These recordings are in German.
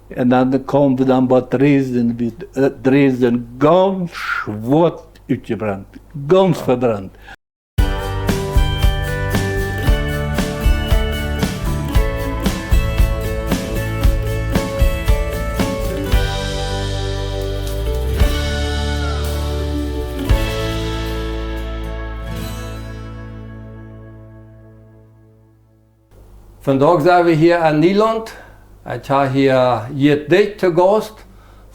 En dan komen we dan bij Dresden. Dresden ganz zwart uitgebrand. Ganz verbrand. Vandaag zijn we hier in Nederland. Ik heb hier Jet Dick te gast.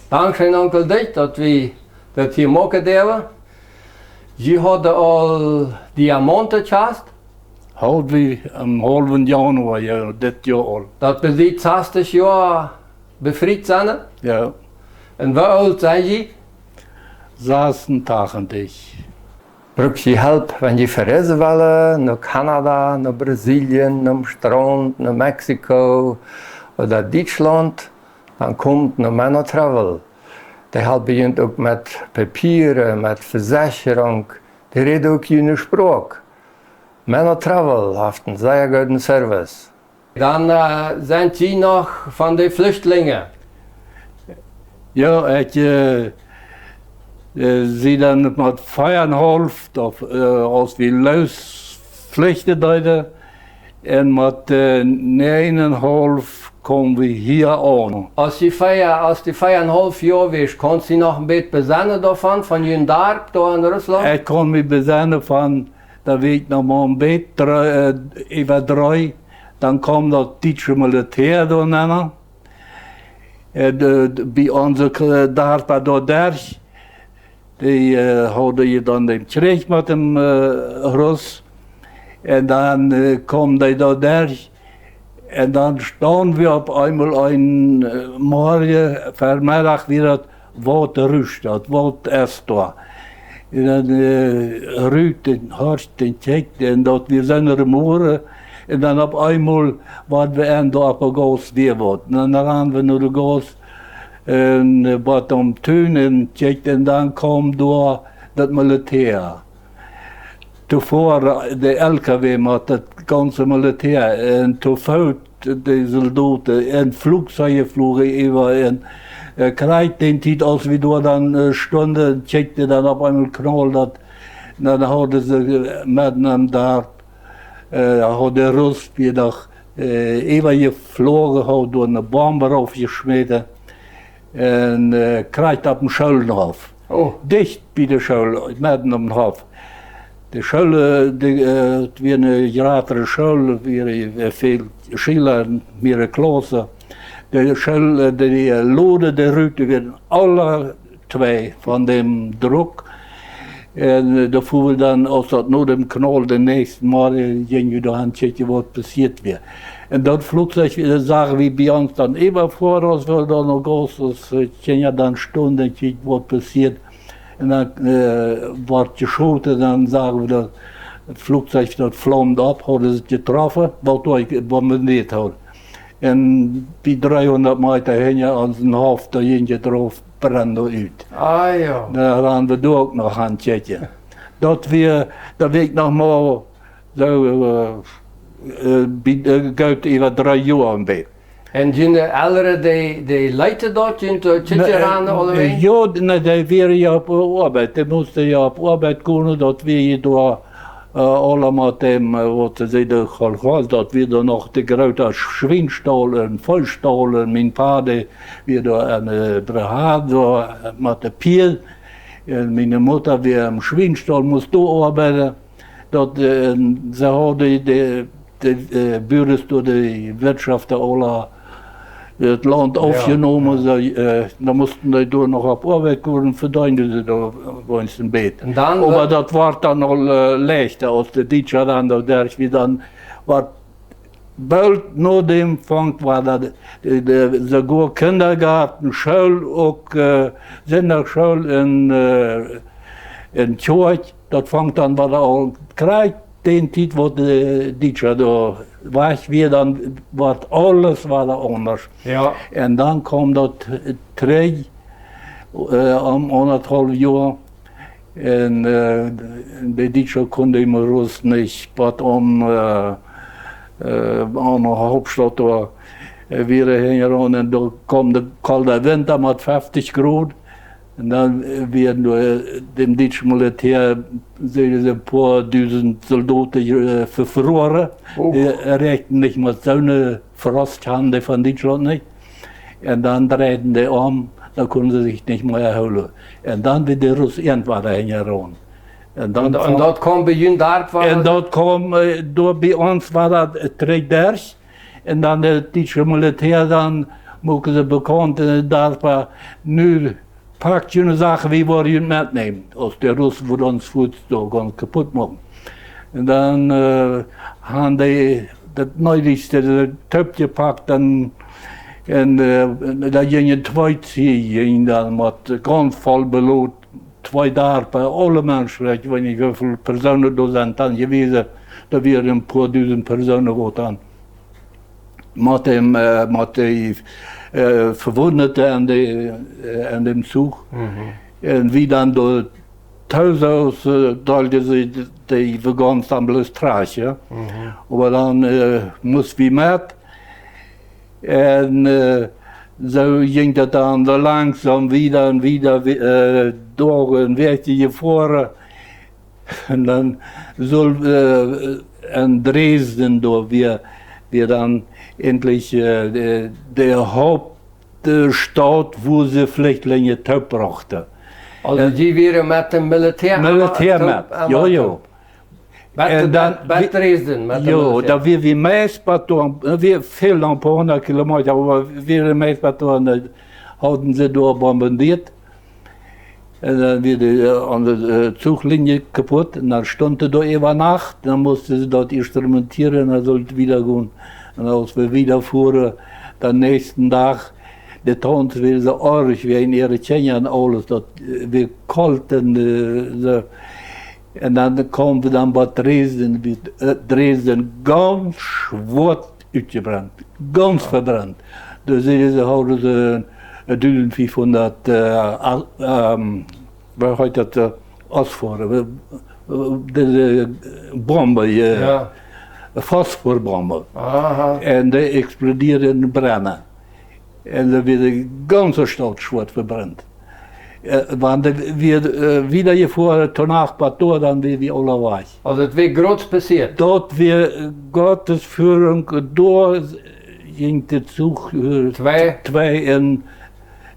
Dankzij onkel Dick dat we dat hier maken deden. Je hadden al diamanten gehad. Hadden we am halven januar ja, dit jaar al. Dat betekent 60 jaar bevrijd zijn. Ja, En hoe oud zijn je? 86. Brauchst je hulp, wenn je verreisen willen, naar Canada, naar Brazilië, naar Strand, naar Mexico oder Duitsland, dan komt naar Manor Travel. Die helpen je ook met papieren, met verzekering, die reden ook je spraak. Manor Travel heeft een zeer goede service. Dan zijn je nog van de vluchtelingen. Ja, ik zie dan met 5,5 of als we luis vluchten deden. En met 9,5 komen we hier aan. Als die 5,5 jaar was, kannst du noch ein bisschen besennen davon, von je dorp daar in Rusland? Ik kon me bezinnen van, dat weet ik nog maar een beetje, even 3. Dan kwam dat Duitse militair door. Bij onze dorp daar, die hadden je dan de kreeg met hem Rus. En dan kwam hij daar. En dan staan we op eenmaal een morgen, vanmiddag weer het water rust, het water is daar. En dan ruikt en harst en checkt en dat we zijn er morgen. En dan op eenmaal wat we aan de gas weer wat. En dan gaan we naar de gas en wat om tuin en checkt en dan kwam door dat militair. Tevoren de LKW met het ganze militair en te fout de soldaten en vliegtuigen vlogen even en krijgt den tijd als we door dan stonden, checkte dan op eenmaal knal dat dan hadden ze met hem daar hadden Rus weer even gevlogen had door een bomber afgesmeten en krijgt op een schulden af. Oh. Dicht bij de schulden, met hem af. De school, het weer een grotere school, weer veel schilder, meer klassen. De school, de loden, de ruiten, weer alle twee van de druk. En dan voelen we dan, als dat naar de knal de nächste Mal ging je dan checken wat passiert weer. En dat vliegtuig zagen we bij ons dan even voor, als we dan nog gaan, dus ging je dan stonden en checken wat passiert. En dan wordt geschoten, dan zagen we dat het vliegtuig dat vlamde op, hadden ze het getroffen, wat we niet hadden. En bij 300 meter heen je aan zijn hoofd, daar ging je erop brandde uit. Ah ja. Daar gaan we door ook nog aan checken. Dat weet ik nog maar zo, gaat even 3 jaar bij. En de ouderen die leiden dat, je aan allemaal? Ja, nee, die waren ja op arbeid. Die moesten ja op arbeid komen, dat we je door allemaal wat ze zeiden, dat we er nog de grote schwindstal en volstal en mijn vader weer door een brigade met de piel. En mijn moeder weer am schwindstal moest doorarbeiten. Dat ze hadden de buurders door de wirtschaft alle het land afgenomen, dan moesten ze door nog op arbeid komen, verdienden ze daar eens een beetje. Maar dat wordt dan al lichter als de Duitsers dan daar wie dan wat bald na dem vangt waar dat sogar kindergarten, school, ook zenderschool en church, dat vangt dan wat al krijgt. Den tijd wat de Duitsers daar was, weer dan wordt alles wat anders. Ja. En dan kwam dat terug om 1,5 jaar. En de Duitsers konden immer Rus niet wat aan de Hauptstadt daar. Wir hingen und da kam der kalte Winter mit 50 Grad. Und dann werden dem deutschen Militär ein paar Dutzend Soldaten verfroren. Die rechten nicht mit so einer Frosthande von Deutschland nicht. Und dann drehten die um, dann konnten sie sich nicht mehr erholen. Und dann wird die Russen irgendwann hingerannt. Und dort kam bei Ihnen und dort kam, bei uns war das Trick. Und dann der deutsche Militär, dann machen sie bekannt, dass wir nur praktisch eine Sache, wie wir ihn mitnehmen. Aus der Russen, wo uns Fußstock ganz kaputt machen. Und dann haben die das Neulichste, Töpfe gepackt, und da gingen 2 Ziegen dann mit ganz voll Blut, 2 Tage, alle Menschen, ich weiß nicht, wie viele Personen da sind dann gewesen, da wären ein paar Dutzend Personen dann. Mit den Verwundeten an dem Zug. Und wie dann dort Haus sollte sie die begann dann bloß tragen. Ja? Aber dann muss wie mit. Und so ging das dann so langsam wieder und wieder durch und wirklich gefahren. Und dann soll in Dresden, da wir dann endlich der Hauptstadt, wo sie Flüchtlinge brachten. Also die wären mit dem Militär? Militär mit, ja, ja. Bei Dresden? Ja, da wir meist wir fehlen ein paar 100 Kilometer, aber wir meist hatten sie da bombardiert. Und dann wird an der Zuglinie kaputt, und dann stand da über Nacht, dann musste sie dort instrumentieren, dann sollte wieder gehen. Und als wir wieder fuhren, den nächsten Tag, der Tanz war so arg, wie in ihre Tschenja und alles, das wir kalt und so. Und dann kamen wir dann bei Dresden, Dresden ganz schwarz ausgebrannt, ganz verbrannt. Da sehen Sie, haben sie 1500, was heißt das, Asphore, diese Bombe, ja. Phosphorbombe. Aha. Und die explodieren und brennen. Und da wird die ganze Stadt schwarz verbrannt. Wenn wir wieder gefahren, danach bei Tor, dann wie wir alle weg. Also es wäre groß passiert? Dort wir Gottes Führung, dort ging der Zug zwei und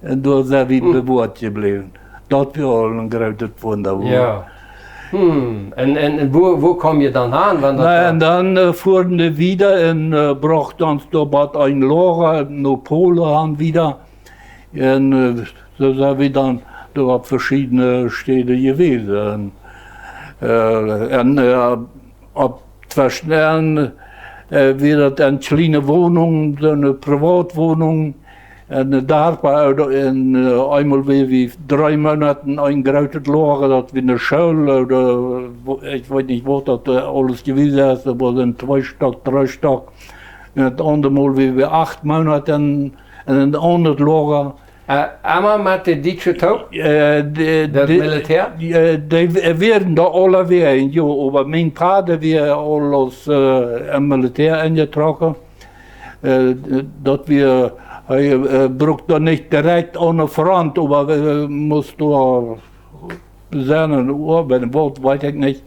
dort sind wir bewahrt geblieben. Dort wir alle ein großes Wunder. Ja. Und wo kommen ihr dann an? Und dann fuhren wir wieder und brachten uns da bald ein Lager, nach Polen wieder. Und so sind wir dann da verschiedene Städte gewesen. Ab 2 Stellen wird eine kleine Wohnung, so eine Privatwohnung. Und da war einmal wie 3 Monate ein großes Lager, das wie eine Schule oder ich weiß nicht, was das alles gewesen ist, aber so ein 2 Stock, 3 Stock. Und das andere Mal wie 8 Monate in ein anderes Lager. Einmal mit der deutschen Truppe? Das Militär? Die werden da alle werden, ja, aber mein Vater wir alles im Militär eingetragen. Dort wir braucht da nicht direkt an der Front, aber muss da seinen arbeiten, weiß ich nicht.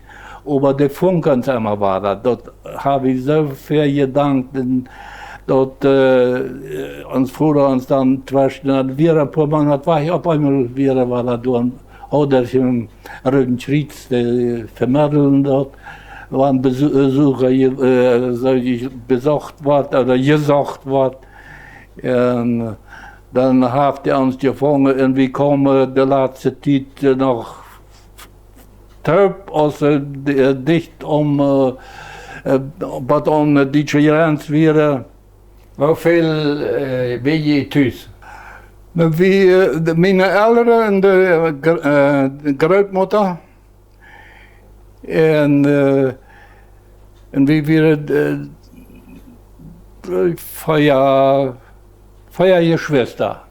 Aber der Funken immer war das. Dort habe ich so viel gedankt. Dort uns vor uns dann zwischen wir ein paar Monate war ich auf einmal wieder war da durch oder im Rödenschritt vermitteln dort waren Besucher besucht worden oder gesagt worden. Und dann hat er uns gefangen und wir kommen die letzte Zeit noch taub, also dicht was an die deutsche Grenze wäre. Wie viel wie je thuis? Meine Eltern und die Grootmutter. En wie wir 4 Geschwister.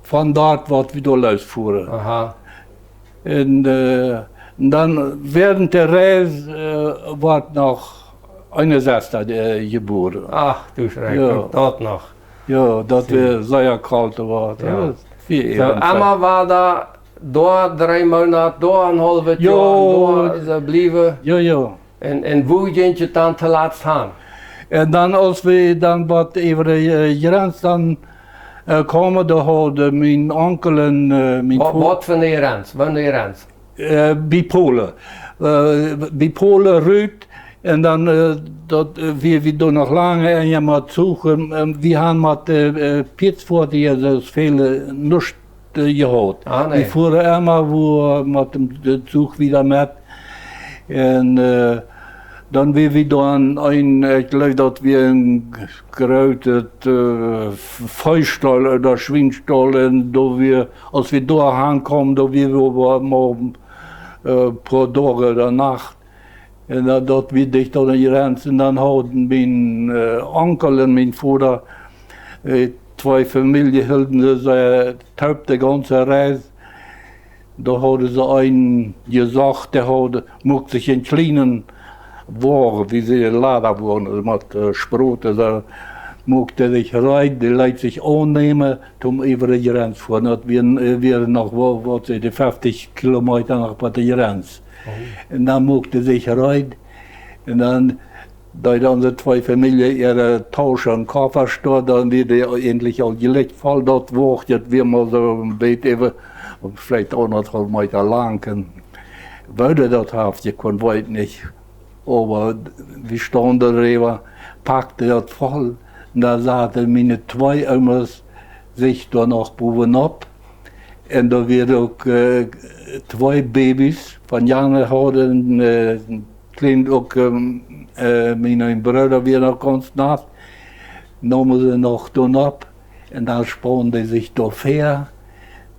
Von dort wird wieder losfuhren. Aha. Und dann während der Reise wird noch eine Schwester geboren. Ach du Schreck, Ja. dort noch. Ja, dat wir sehr kalt war. Ja. Ja. Emma war da 3 Monate, da een half jaar, Jo. da ze blijven. Ja. En hoe ging je dan te laatst gaan? En dan als we dan wat over de grens dan komen, dan hadden mijn onkel en mijn Wat van de grens? Wanneer grens? bij Polen. Bij Polen Ruud. En dan we doen nog langer en je moet zoeken. We gaan met Pitsvoort hier dus veel niets gehad. Ah, nee. We voeren eenmaal met de zoek weer met. En dan weer we dan ik geloof dat we een grote vuiststal oder schwingstal en als we daar aankomen, dan weer we morgen pro dag de nacht. En dat we dicht aan de grens. En dan hadden mijn onkel en mijn vader, 2 familien hielden ze taub de ganze reis. Da hadden ze een gezegd, mocht zich een kleinen wagen, wie ze later wonen, met sproten, daar mocht zich rijden, die liet zich aannemen, om over de grens voor. Dat we nog, wat ze, de 50 kilometer nog bij de grens. En dan mocht hij zich rijden. En dan de 2 familien ihre Tasche en Koffer stehen, dan wird er endlich al gelegt, fall dat woog, dat weer maar zo een beetje even, vielleicht auch noch 100 Meter lang. En wilde dat haft, je kon weit nicht. Aber wir standen darüber, packte das voll. Und da saßen meine 2 Omas sich da noch bovenop. En da werden ook 2 Babys van Janne hadden, klein ook mijn broeder weer nog constant, namen ze nog toen op en dan spannen die zich door ver.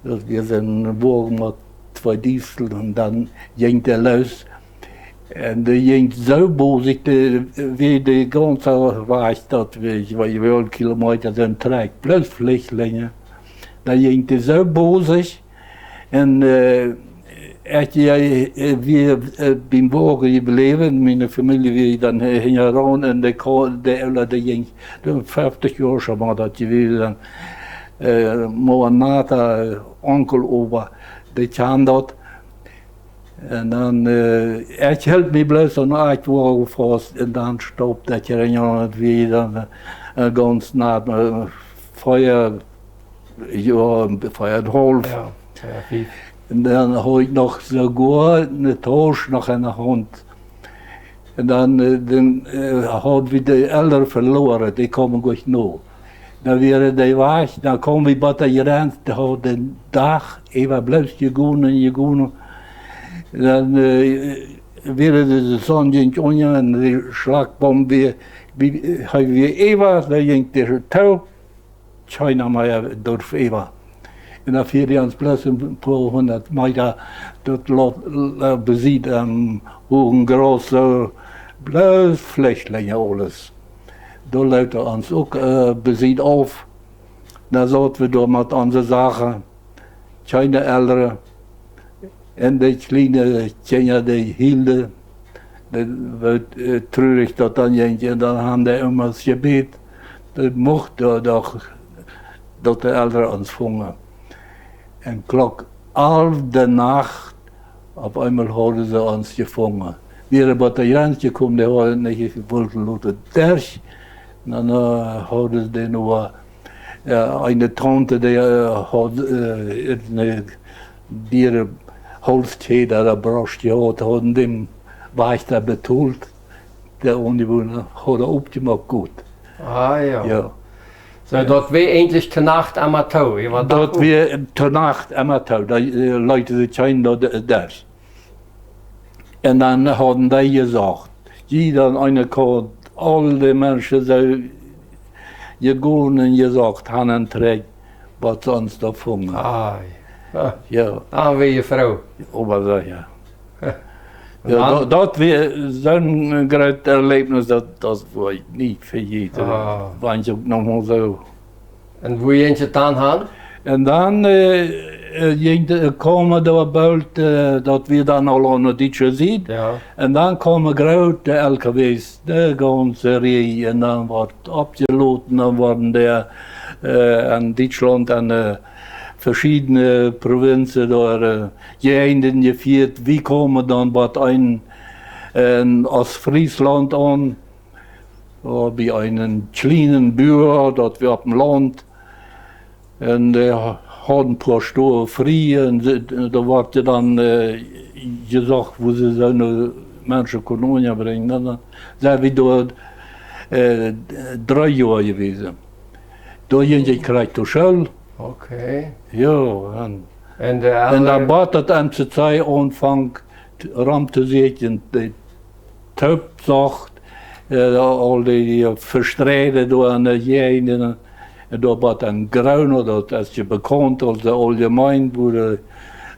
Dat we zijn wogen met 2 diesel en dan ging de luis. En die ging zo boos, wie de ganze was dat we wel kilometer zijn trek, plus vluchtelingen. Dan ging hij zo bozig en als we bij Wagen gebleven, mijn familie weer dan ging rond en de oude ging 50 jaar zo maar dat je weer dan maar na onkel over de kwam dat en dan ik hield me bloos aan uit Wagen vast en dan stopt dat je dan weer dan ganz na feuer. Ja, voor 1,5. Ja, 5. En dan had ik nog sogar een Tasche nog in de hand. En dan hadden we de elder verloren, die komen goed nog. Dan waren die weg, dan kwamen we bij de grens, die hadden de dag even blijft gegaan en gegaan. Dan werden de zon ging onder en de slagbom weer, hebben we even, dan ging de touw. China maar door Eva. En dan vier je ons plus een paar 100 meter dat beziet hoe een grote vluchtelingen alles. Daar loopt ons ook beziet af. Dan zaten we door met onze zaken, China elderen en de kleine China die hielden. Dat werd treurig dat dan ging en dan hadden die ons gebed. Dat mocht toch dat de ouderen ons vongen. En klok 11 de nacht, op eenmaal hadden ze ons gevangen. We hebben bij de grens gekomen, die hadden niet gewollt laten derg. Dan hadden ze nog een tante die had een dierenholstje, dat brocht gehad, hadden dem was daar betoeld. De ongewonen hadden opgemaakt goed. Ah ja. Ja. So, dat we endlich te Nacht am Tau. Dat we te Nacht am Tau, da Leute die China das. En dan hadden die gezegd, jeder eine Karte, alle Menschen so gegaan en gezegd, han en trek, wat ze ons daar vangen. Ja. Ah, wie je vrouw. Aber so, ja. Ja, dat weer zo'n groot erlebnis, dat wil ik niet vergeten. Want je ook nog maar zo. En hoe ging je het dan aan? En dan komen er bald, dat we dan al aan het iets zien. Ja. En dan komen grote LKW's, de ganze rij. En dan wordt opgelaten, dan worden er an Deutschland, an verschiedene Provinzen, da jeden geführt, wie kommen dann bei aus Friesland an, bei einem kleinen Bauer, dort wir auf dem Land, und der hat ein paar Stunden frei, und da wurde dann gesagt, wo sie so eine Menschen Kolonie bringen. Dann sind wir dort 3 Jahre gewesen. Da kriegt die Schule. Okay. Ja, und En dann bat het aan de tijd aanvangt ram te zitten, de Taubsacht, al die verstrijden door aan de jenen, en daar bat een Grauner, dat als je bekend als de algemeen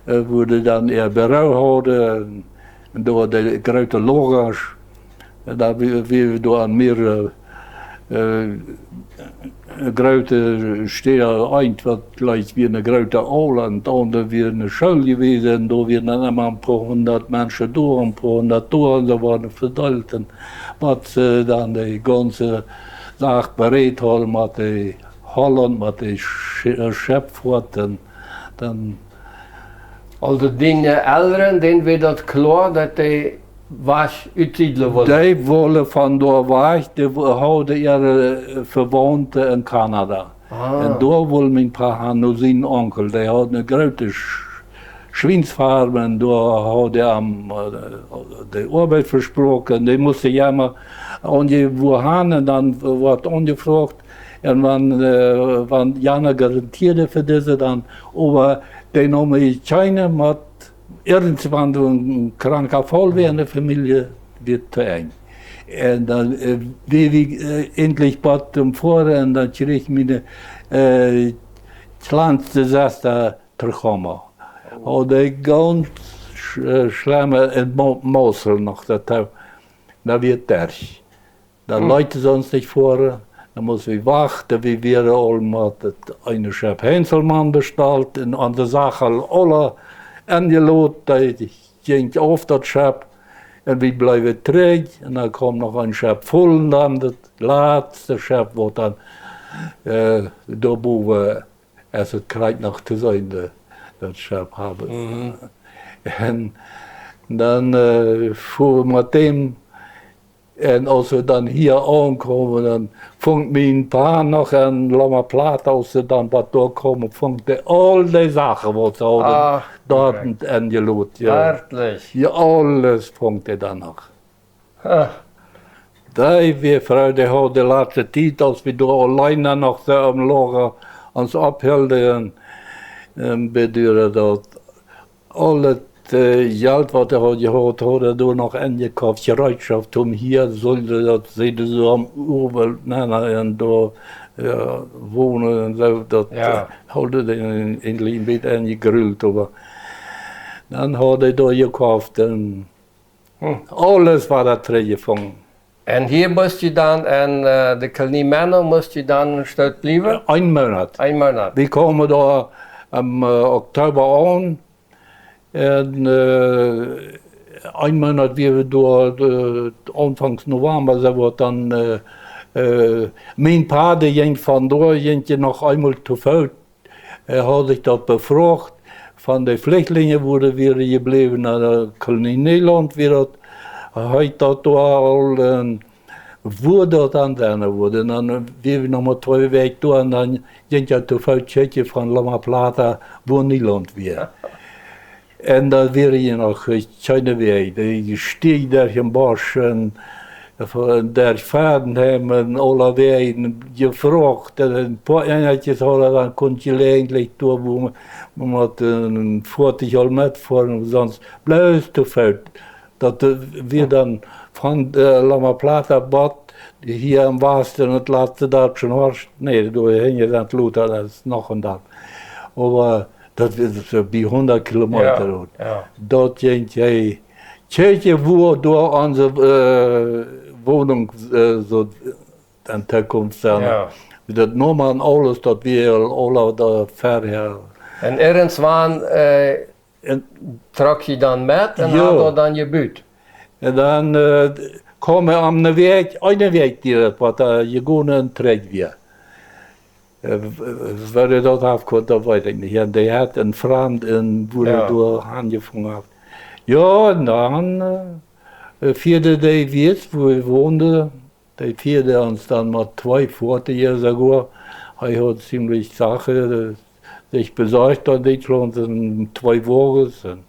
wurde dan berouw houden, en door de grote logers, daar we door aan meer grote steden eind, wat gleich wie eine grote Auland, und wie eine Schule gewesen, da wir dann immer ein paar 100 Menschen durch, ein paar 100 durch, und da waren verteilt, was dann die ganze Sache bereit haben, mit den Hallen, mit den Schöpfworten, dann. Also die Eltern, denen wird das klar, dass die was utsiedelen wollen? Die wollen von da weg, die houden ihre Verwandten in Kanada. Und da wollen mein Paar noch seinen Onkel, der hat eine große Schweinsfarm, und da hat er die Arbeit versprochen. Die musste ja mal wo hin, dann wird angefragt, und wenn Jana garantierte für diese, dann, aber die nahmen ich keine mit. Irgendwann ein kranker Fall wäre in der Familie, wird zu eng. Und dann, wie endlich bald vor, und dann krieg ich meine kleinste Schwester zurückgekommen. Und die ganz schlimme Mosel nach der Tau, da wird der. Da Leute sonst nicht vor, da muss ich warten, wie wir all mit einer Chef Heinzelmann bestellt, und an der Sache alle angeladen, die ging auf das Schiff, und wir bleiben träg, und dann kommt noch ein Schiff voll, und dann das letzte Schiff, wo dann da oben, es kriegt noch zu sein, das Schiff haben. Und dann fuhren wir mit dem, und als wir dann hier ankommen, dann fängt mein Paar noch an La Plata, als sie dann da kommen, fängt all die Sachen, die sie haben, dort angeladen. Ja. Wirklich? Ja, alles fängt dann noch. Die Frau, die hat die letzte Zeit, als wir da alleine noch so am Lager uns abhielten, bedeutet das alles Geld, was er hat er da noch eingekauft, Gerätschaft, hier sollte das, sie so am Ufer, und da wohnen und so, das hat er endlich ein bisschen eingegrillt, aber dann hat er da gekauft, und alles war da drin gefangen. Und hier musst du dann, und die kleinen Männer musst du dann statt bleiben? 1 Monat. 1 Monat. Wir kommen da im Oktober an. Und 1 Monat wie wir da Anfangs November, so wird dann mein Paar, der ging von da, ging noch einmal zu Fuß. Er hat sich dort befragt, von den Flüchtlingen wurde wir geblieben, in der Kolonie Nederland wird heute dort all wo dort an sein wurde. Und dann wir noch mal 2 Wege da, und dann ging ja zu Fuß von La Plata, wo Nederland wir. En dan weer je nog keine Weg. Je stieg daar in Bosch en daar vaden hebben alle wegen gevraagd. En een paar eenheidjes hadden dan kon je eigenlijk doorbomen. Met een 40 al met voor, sonst blijft te veel. Dat we dan van La Plata bad, hier am Westen het laatste Duitse Horst. Nee, door hing je dan het Luther, dat is nog een dag. Maar dat is so bij 100 kilometer. Ja. Dort ging jij, tjeetje wo door onze Wohnung so an Herkunft zijn. Ja. Dat normaal alles, dat we alle da verher. En irgendwann trok je dan met en had je dan je buurt? En dan komen aan de weg, een weg die wat je gewoon trekt weer. Wer dat afkommt, dat weet ik niet. En die had een vriend en wurde door angefangen hat. Ja, en dan vierde die Wies, wo ich wohnte, die vierde uns dann mal 2 Vorteile sogar. Hij had ziemlich Sache sich besorgt an Deutschland in 2 Wochen. En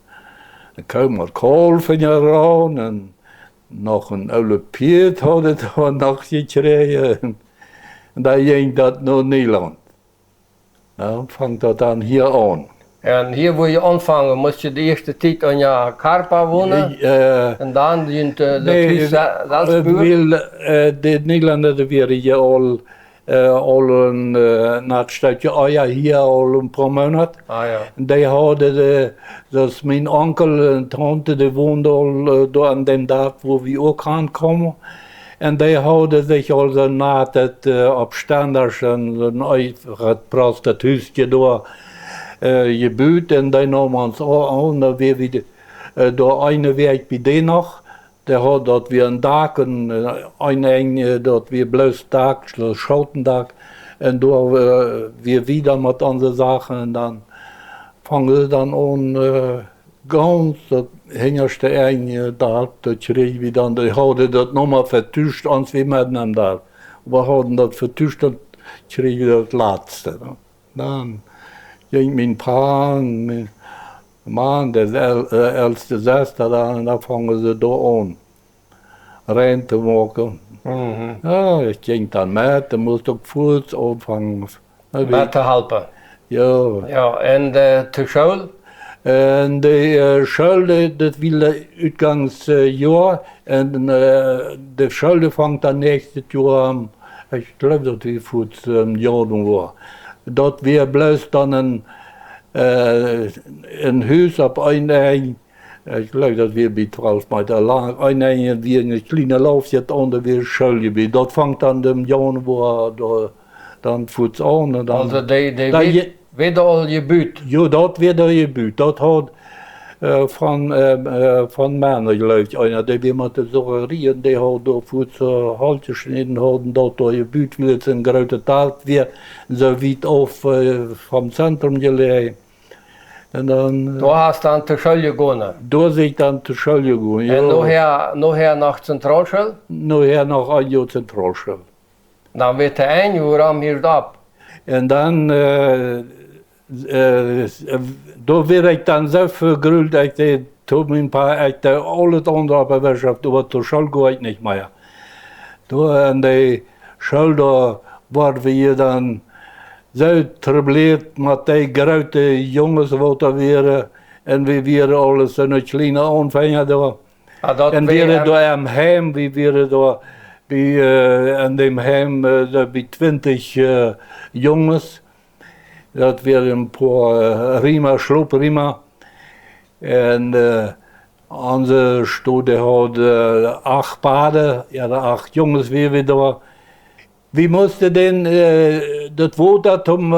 dan kwam er kool van je raun en nog een oude Piet had het dan nog gekregen. En dan ging dat naar Nederland. Dan vangt dat dan hier aan. En hier wo je anfangen, moest je de eerste tijd aan je Karpa wonen? En dan in de Salzburg? De Nederlanders waren hier al een stukje eier hier al een paar maanden. Ah ja. Die hadden, dus mijn onkel en tante, die woonden al door aan den dorp waar we ook aankomen. En die hadden zich al na het op standaard een uitgepraat het huisje door gebuurd. En die namen ons aan, dan weer we door een week bij die nog. Die had dat weer een dak, een dat weer bloos dak, een schoutendak. En door weer wieder met onze zaken. En dan vangen ze dan aan ganz, dat hingerste een daar, dat kreeg we dan. Die hadden dat nog maar vertuscht, als we met hem daar. We hadden dat vertuscht, dat kregen we het laatste. Dan ging mijn pa en mijn man, de oudste zuster, dan vangen ze door aan. Rein te maken. Ja, ik ging dan met, dan moest ook voet opvangen. Met te helpen? Ja. Ja, en de school? En de school, dat wilde uitgangsjaar. En de school vangt dan nächstes jaar aan. Ik geloof dat we voor het jaar doen waren. Dat weer blijft dan een huis op een. Ik geloof dat weer bij trouwens, maar een weer een kleine laufje onder weer schoolje. Dat vangt dan de jaar waar dan voor het aan. En dan, also die weet al je buurt? Ja, dat weet al je buurt. Dat had van mannen geloof ik. Die weer met de zorgerieën, die had door voor het haltjes in hadden, dat door je buurt weer een grote taal weer zo weit af van het centrum gelegen. En dan... Du hast dan te school gegaan? Door zich dan te school gegaan, ja. En nachher naar Zentralschool? Nachher naar een jaar Zentralschool. Dan werd de 1 jaar aan hier op. En dan... Daar werd ik dan zo vergruld, dat ik toen mijn pa al het andere op de wirtschaft, door de school ga ik niet meer. Door aan de school daar waren we hier dan zo troubleerd met die grote jongens wat er waren. En we waren alles een kleine aanvanger daar. En we waren daar am heim, we waren daar aan dem heim bij 20 jongens. Dat waren een paar riemen, sloopriemen. En onze stoel had 8 paarden, ja, 8 jongens weer daar. We moesten dan dat woord om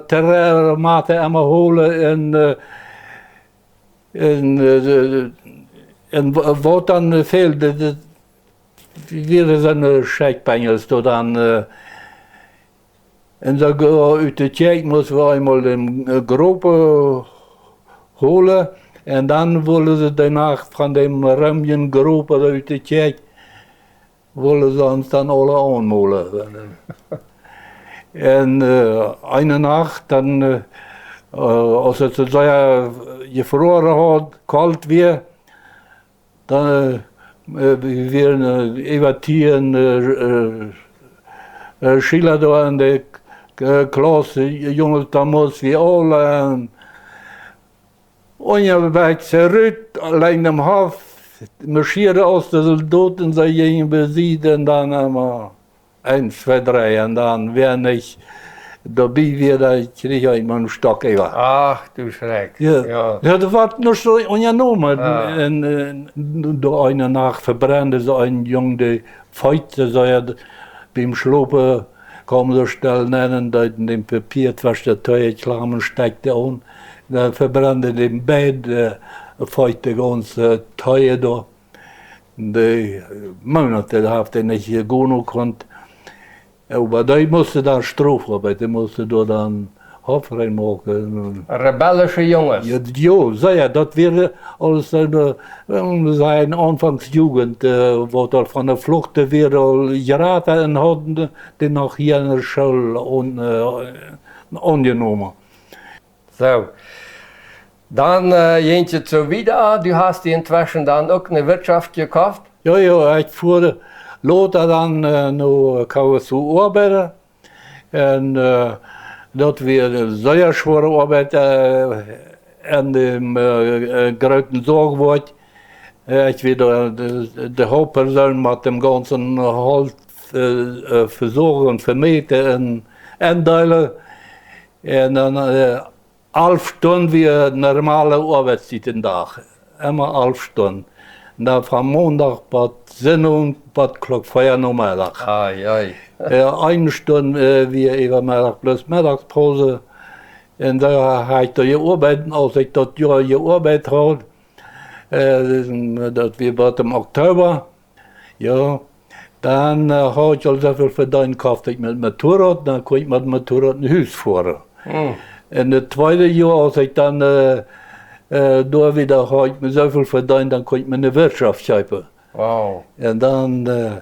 terrormaten allemaal holen en wat dan veel, weer zijn scheikpengels tot dan. En zo uit de kerk moesten we eenmaal een groepen holen en dan willen ze daarna van de ruimte groepen uit de kerk willen ze ons dan alle aanmolen. En een nacht, dan, als het zo gevroren had, koud weer, dan weer evacueren Schiller daar in de klas, jongens, dan moesten we alle onderweg terug, alleen am Hof, marchieren als de soldaten, ze gingen besiegen en dan allemaal 1, 2, 3 en dan weer ik daarbij weer, dat kreeg ik mijn stok even. Ach, du schrik. Ja, dat was nog zo ongenomen. En door een nacht verbrandde ze een jongen, die feuchte, zei beim Slopen kwamen ze snel nennen, dat in dem Papier was der Teuerklamen steckte an. Da verbrannte den beide feuchte ganz teuer da. Die Monate hat er nicht gehen konnte. Aber da musste dann Strafarbeit, da musste du dann Hofrein machen. Rebellische Jungs. Ja, sehr, das wäre alles seine Anfangsjugend, wo er von der Flucht wäre geraten und hat den noch hier in der Schule angenommen. So. Dann jentje zu wieder, du hast inzwischen dann auch eine Wirtschaft gekauft. Ja, ich fuhr later dann nach KSU arbeiten. Und dat wir sehr schwere Arbeit an dem großen Sorgwort. Ich wieder die Hauptperson mit dem ganzen Halt versorgen, vermieten und einteilen. Und dann 11 Stunden wie normale Arbeitszeit im Tag. Immer 11 Stunden. Und dann von Montag bis Sendung bis Klock 4 Nachmittag. Ai. 1 Stunde wie übermittag plus Mittagspause. Und da habe ich da gearbeitet, als ich das Jahr gearbeitet habe. Das war im Oktober. Ja, dann habe ich also viel verdient, kaufte ich mit dem Motorrad, dann konnte ich mit dem Motorrad ein Haus fahren. In das zweite Jahr, als ich dann da wieder habe ich mir so viel verdient, dann konnte ich mir eine Wirtschaft schreiben. Wow. Und dann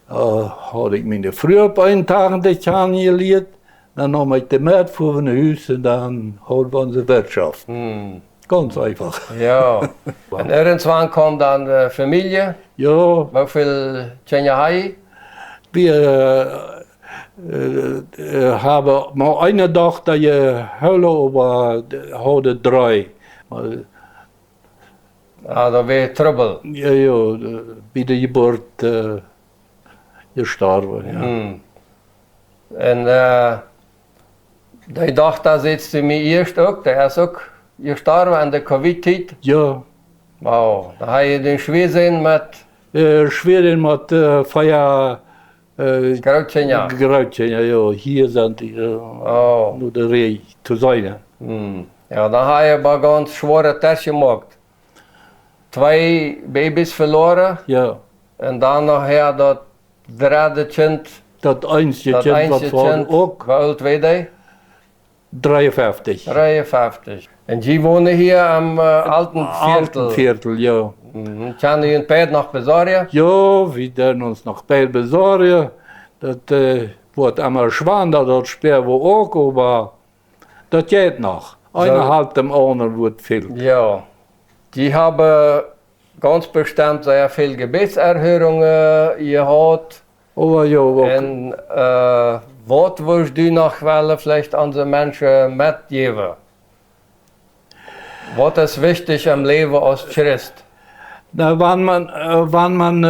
had ik meine Früh op een Tag das angelegt, dann nahm ich den Markt vor ein Haus und dann haben wir unsere Wirtschaft. Ganz einfach. Ja. Und irgendwann kam dann die Familie. Ja, Wie viele Kinder hast du? wir haben mal eine Tochter geholt, aber hadden 3. Ah, da war Trouble. Ja, bei der Geburt gestorben. Ja. Und die Tochter sitzt mir erst auch, der ist auch gestorben an der Covid-Zeit. Ja, Wow, da habe ich den Schwersinn mit Schweden mit Feier. Grautchen, ja. Grautchen, ja, hier sind die Oh. nur der Reh zu sein. Ja, da habe ich aber ganz schwere Tasche gemacht. 2 Babys verloren Ja, und dann nachher das dritte Kind. das einzige Das Kind, einzige was Kind, auch wie alt war die? 53. 53. Und die wohnen hier am alten Viertel. Viertel, ja. Kann ich in Pät nach besorgen? Ja, wir werden uns noch Pell besorgen. Das wird einmal schwander, das sperren wir auch, aber das geht noch. Einer halt dem anderen wird viel. Ja. Die haben ganz bestimmt sehr viel Gebetserhörungen gehabt. Aber ja, auch, Und was würdest du noch wollen, vielleicht an die Menschen mitgeben? Was ist wichtig im Leben als Christ? na, wann man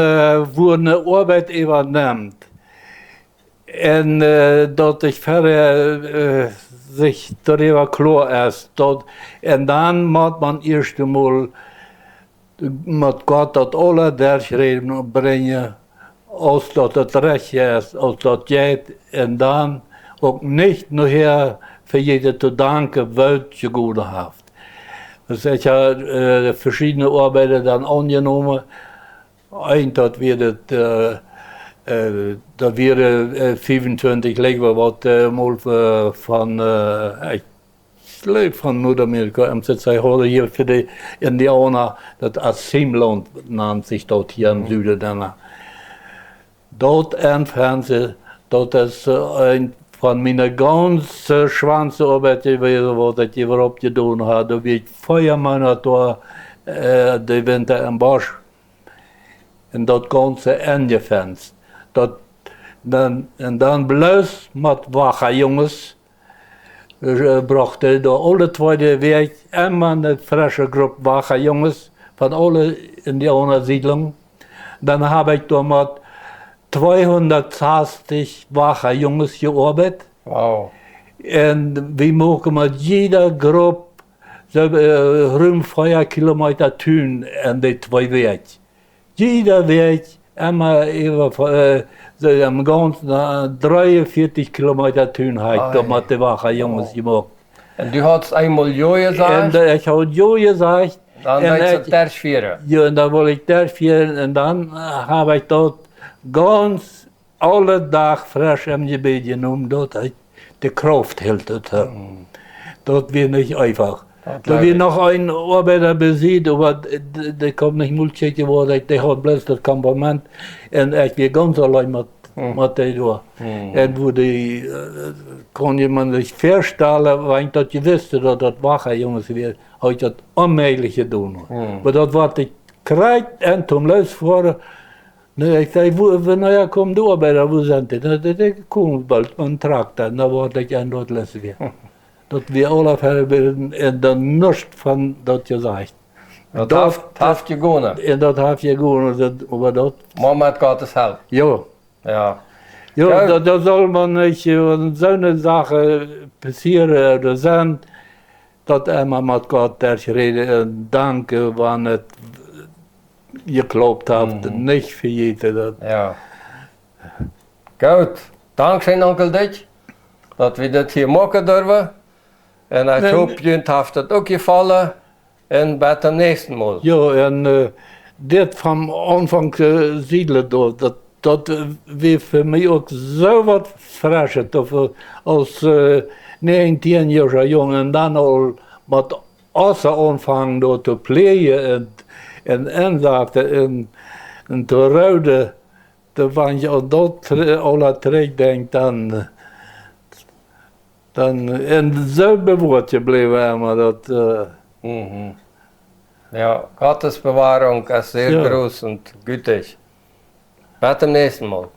wo eine Arbeit übernimmt und dort ich vorher sich darüber klar ist, dort, und dann muss man erst einmal mit Gott das alle durchreden und bringen, als das recht ist, als das geht, und dann auch nicht nur für jede zu danken, was je gut hat. Dus ik heb verschillende arbeiden dan aangenommen. Eén dat weer dat weer 25 leggen wat mal van ik van Noord-Amerika en zij hadden hier voor de Indianer dat Assimland naam zich dat hier im Süden dan. Dort entfernt ze, dat is een von meiner ganz schwanze Arbeit gewesen, was ich überhaupt getan habe. Da bin ich Feuermann da, die Winter im Bosch. Und das Ganze angefänzt. Und dann bloß mit wachen Jungs brachte da alle zweite Weg immer eine frische Gruppe wachen Jungs von allen Indianersiedlungen. Dann habe ich da mit 260 wache Jungs gearbeitet. Wow. Und wir machen mit jeder Gruppe so rund 4 Kilometer tun an die 2 Wege. Jeder Weg immer über so am ganzen 43 Kilometer tun habe ich mit den wachen Jungs gemacht. Und du hast einmal Ja gesagt? Und ich habe Ja gesagt. Dann willst du das Ja, und dann wollte ich das führen und dann habe ich dort ganz alle dag frisch im Gebet genommen, dort die Kraft hält het. Dat weer nicht einfach. Da wir noch ein Arbeiter besiegt, aber der kommt nicht multig geworden, der hat bloß das Kampament und ich bin ganz allein mit der da. Und wo die, kann jemand sich vorstellen, weil ich das gewusst dass das wache Jungs wäre, habe ich das unmöglich getan. Aber das war die Kreis und zum Lausfahren, ne, ich sage, naja, komm du Arbeiter, wo sind die? Die kommen bald, man tragt dann, da war ich an dort lassen wir. Dat we alle hebben en dan niets van dat gezegd. Dat heeft je gewonnen. En dat heeft je gewonnen, maar dat... Maar met Gottes help. Ja. Ja. Ja, dat zal man niet zo'n zaken passeren. Er zijn dat eenmaal met God daar gereden en danken wanneer het geklopt heeft. Niet vergeten dat. Ja. Goed. Dankzij onkel Ditch dat we dit hier maken durven. En ik hoop je heeft het ook gevallen en bij het nächsten Mal. Ja, en dit van aanvang zielen dat weer voor mij ook zo wat verrassend. Als 19-jarige jongen en dan al met assen aanvangen door te plegen en inzaten en te ruiden. Wanneer je aan dat alle terugdenkt dan en zo bewoord gebleven, maar dat... Ja, Gottes Bewahrung ist sehr groß und gütig. Bis zum nächsten Mal.